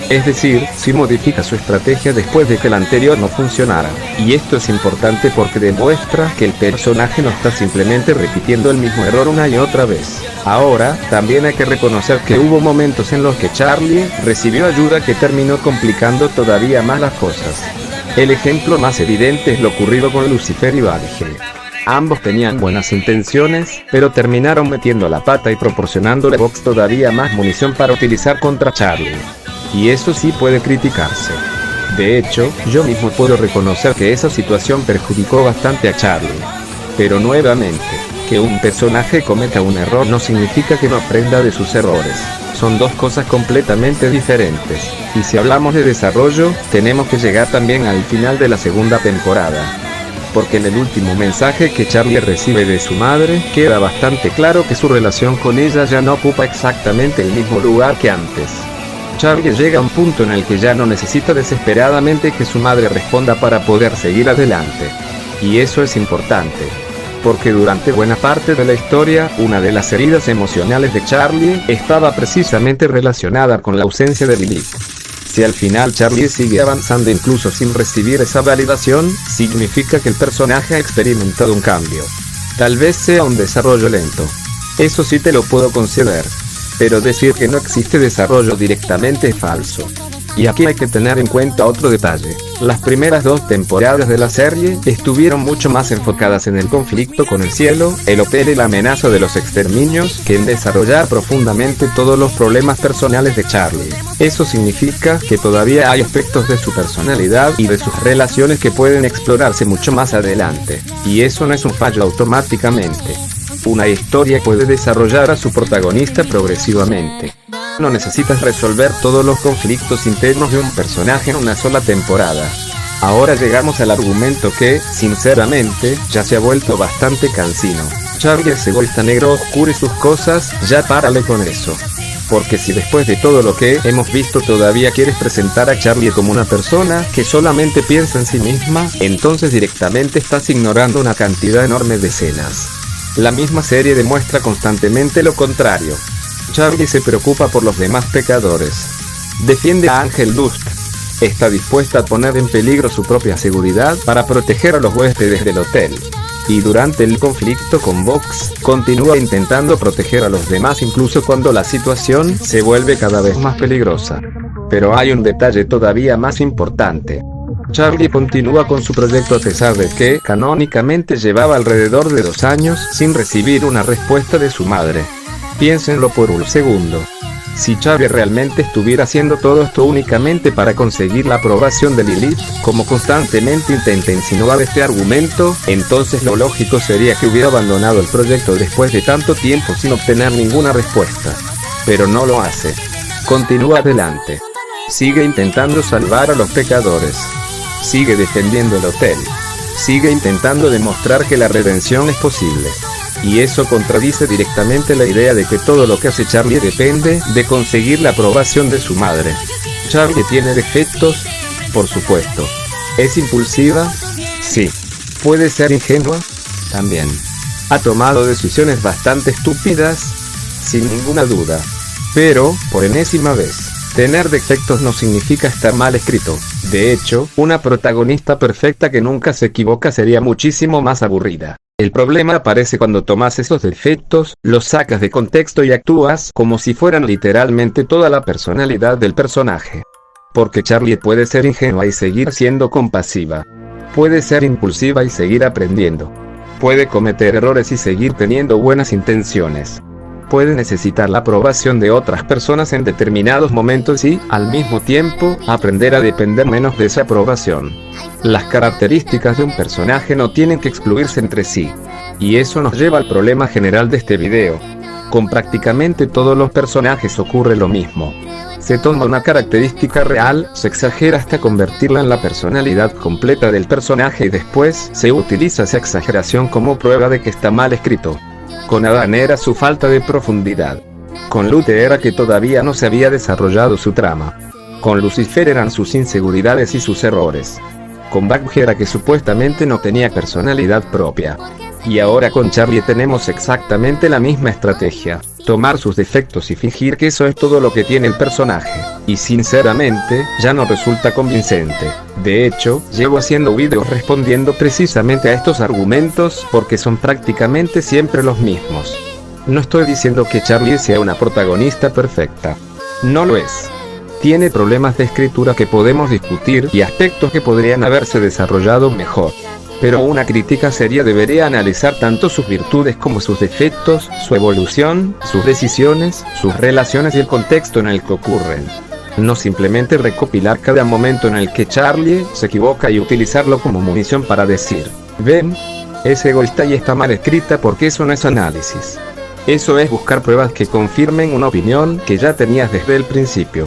Es decir, si modifica su estrategia después de que la anterior no funcionara. Y esto es importante porque demuestra que el personaje no está simplemente repitiendo el mismo error una y otra vez. Ahora, también hay que reconocer que hubo momentos en los que Charlie recibió ayuda que terminó complicando todavía más las cosas. El ejemplo más evidente es lo ocurrido con Lucifer y Badger. Ambos tenían buenas intenciones, pero terminaron metiendo la pata y proporcionándole a Vox todavía más munición para utilizar contra Charlie. Y eso sí puede criticarse. De hecho, yo mismo puedo reconocer que esa situación perjudicó bastante a Charlie. Pero nuevamente, que un personaje cometa un error no significa que no aprenda de sus errores. Son dos cosas completamente diferentes. Y si hablamos de desarrollo, tenemos que llegar también al final de la segunda temporada. Porque en el último mensaje que Charlie recibe de su madre, queda bastante claro que su relación con ella ya no ocupa exactamente el mismo lugar que antes. Charlie llega a un punto en el que ya no necesita desesperadamente que su madre responda para poder seguir adelante. Y eso es importante. Porque durante buena parte de la historia, una de las heridas emocionales de Charlie estaba precisamente relacionada con la ausencia de Lilith. Si al final Charlie sigue avanzando incluso sin recibir esa validación, significa que el personaje ha experimentado un cambio. Tal vez sea un desarrollo lento. Eso sí te lo puedo conceder. Pero decir que no existe desarrollo directamente es falso. Y aquí hay que tener en cuenta otro detalle. Las primeras 2 temporadas de la serie estuvieron mucho más enfocadas en el conflicto con el cielo, el hotel y la amenaza de los exterminios que en desarrollar profundamente todos los problemas personales de Charlie. Eso significa que todavía hay aspectos de su personalidad y de sus relaciones que pueden explorarse mucho más adelante. Y eso no es un fallo automáticamente. Una historia puede desarrollar a su protagonista progresivamente. No necesitas resolver todos los conflictos internos de un personaje en una sola temporada. Ahora llegamos al argumento que, sinceramente, ya se ha vuelto bastante cansino. Charlie es egoísta, negro, oscuro y sus cosas, ya párale con eso. Porque si después de todo lo que hemos visto todavía quieres presentar a Charlie como una persona que solamente piensa en sí misma, entonces directamente estás ignorando una cantidad enorme de escenas. La misma serie demuestra constantemente lo contrario. Charlie se preocupa por los demás pecadores. Defiende a Angel Dust. Está dispuesta a poner en peligro su propia seguridad para proteger a los huéspedes del hotel. Y durante el conflicto con Vox, continúa intentando proteger a los demás incluso cuando la situación se vuelve cada vez más peligrosa. Pero hay un detalle todavía más importante. Charlie continúa con su proyecto a pesar de que, canónicamente, llevaba alrededor de 2 años sin recibir una respuesta de su madre. Piénsenlo por un segundo. Si Charlie realmente estuviera haciendo todo esto únicamente para conseguir la aprobación de Lilith, como constantemente intenta insinuar este argumento, entonces lo lógico sería que hubiera abandonado el proyecto después de tanto tiempo sin obtener ninguna respuesta. Pero no lo hace. Continúa adelante. Sigue intentando salvar a los pecadores. Sigue defendiendo el hotel. Sigue intentando demostrar que la redención es posible. Y eso contradice directamente la idea de que todo lo que hace Charlie depende de conseguir la aprobación de su madre. ¿Charlie tiene defectos? Por supuesto. ¿Es impulsiva? Sí. ¿Puede ser ingenua? También. ¿Ha tomado decisiones bastante estúpidas? Sin ninguna duda. Pero, por enésima vez, tener defectos no significa estar mal escrito. De hecho, una protagonista perfecta que nunca se equivoca sería muchísimo más aburrida. El problema aparece cuando tomas esos defectos, los sacas de contexto y actúas como si fueran literalmente toda la personalidad del personaje. Porque Charlie puede ser ingenua y seguir siendo compasiva. Puede ser impulsiva y seguir aprendiendo. Puede cometer errores y seguir teniendo buenas intenciones. Puede necesitar la aprobación de otras personas en determinados momentos y, al mismo tiempo, aprender a depender menos de esa aprobación. Las características de un personaje no tienen que excluirse entre sí. Y eso nos lleva al problema general de este video. Con prácticamente todos los personajes ocurre lo mismo. Se toma una característica real, se exagera hasta convertirla en la personalidad completa del personaje y después se utiliza esa exageración como prueba de que está mal escrito. Con Adán era su falta de profundidad. Con Luther era que todavía no se había desarrollado su trama. Con Lucifer eran sus inseguridades y sus errores. Con Buffy era que supuestamente no tenía personalidad propia. Y ahora con Charlie tenemos exactamente la misma estrategia. Tomar sus defectos y fingir que eso es todo lo que tiene el personaje. Y sinceramente, ya no resulta convincente. De hecho, llevo haciendo videos respondiendo precisamente a estos argumentos porque son prácticamente siempre los mismos. No estoy diciendo que Charlie sea una protagonista perfecta. No lo es. Tiene problemas de escritura que podemos discutir y aspectos que podrían haberse desarrollado mejor. Pero una crítica seria debería analizar tanto sus virtudes como sus defectos, su evolución, sus decisiones, sus relaciones y el contexto en el que ocurren. No simplemente recopilar cada momento en el que Charlie se equivoca y utilizarlo como munición para decir, ven, es egoísta y está mal escrita, porque eso no es análisis. Eso es buscar pruebas que confirmen una opinión que ya tenías desde el principio.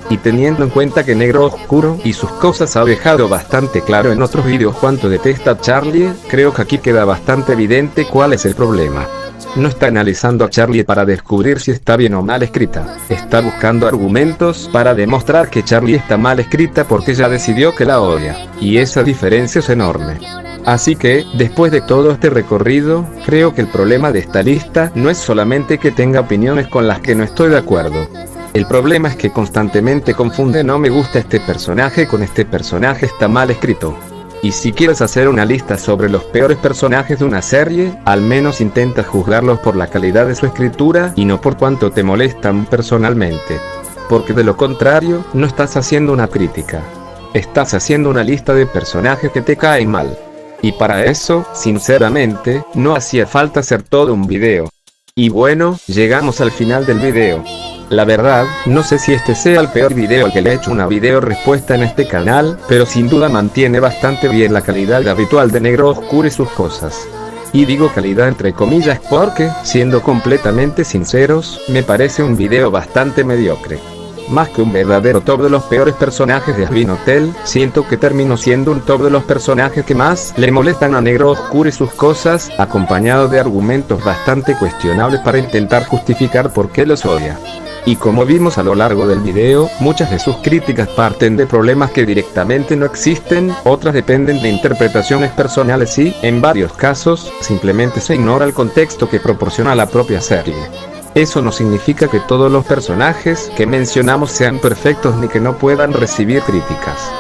Y teniendo en cuenta que Negro Oscuro y sus cosas ha dejado bastante claro en otros vídeos cuánto detesta a Charlie, creo que aquí queda bastante evidente cuál es el problema. No está analizando a Charlie para descubrir si está bien o mal escrita. Está buscando argumentos para demostrar que Charlie está mal escrita porque ya decidió que la odia. Y esa diferencia es enorme. Así que, después de todo este recorrido, creo que el problema de esta lista no es solamente que tenga opiniones con las que no estoy de acuerdo. El problema es que constantemente confunde no me gusta este personaje con este personaje está mal escrito. Y si quieres hacer una lista sobre los peores personajes de una serie, al menos intenta juzgarlos por la calidad de su escritura y no por cuánto te molestan personalmente. Porque de lo contrario, no estás haciendo una crítica. Estás haciendo una lista de personajes que te caen mal. Y para eso, sinceramente, no hacía falta hacer todo un video. Y bueno, llegamos al final del video. La verdad, no sé si este sea el peor video al que le he hecho una video respuesta en este canal, pero sin duda mantiene bastante bien la calidad habitual de Negro Oscuro y sus cosas. Y digo calidad entre comillas porque, siendo completamente sinceros, me parece un video bastante mediocre. Más que un verdadero top de los peores personajes de Asvin Hotel, siento que termino siendo un top de los personajes que más le molestan a Negro Oscuro y sus cosas, acompañado de argumentos bastante cuestionables para intentar justificar por qué los odia. Y como vimos a lo largo del video, muchas de sus críticas parten de problemas que directamente no existen, otras dependen de interpretaciones personales y, en varios casos, simplemente se ignora el contexto que proporciona la propia serie. Eso no significa que todos los personajes que mencionamos sean perfectos ni que no puedan recibir críticas.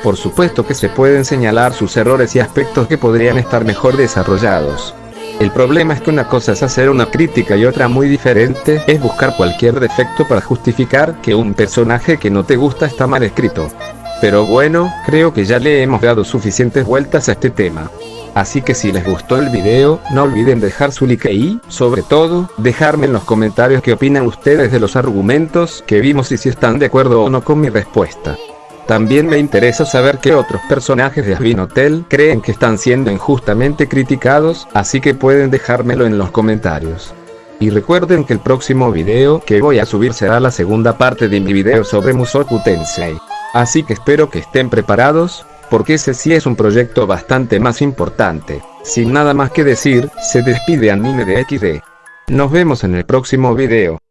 Por supuesto que se pueden señalar sus errores y aspectos que podrían estar mejor desarrollados. El problema es que una cosa es hacer una crítica y otra muy diferente es buscar cualquier defecto para justificar que un personaje que no te gusta está mal escrito. Pero bueno, creo que ya le hemos dado suficientes vueltas a este tema. Así que si les gustó el video, no olviden dejar su like y, sobre todo, dejarme en los comentarios qué opinan ustedes de los argumentos que vimos y si están de acuerdo o no con mi respuesta. También me interesa saber qué otros personajes de Asbin Hotel creen que están siendo injustamente criticados, así que pueden dejármelo en los comentarios. Y recuerden que el próximo video que voy a subir será la segunda parte de mi video sobre Mushoku Tensei. Así que espero que estén preparados, porque ese sí es un proyecto bastante más importante. Sin nada más que decir, se despide Anime de XD. Nos vemos en el próximo video.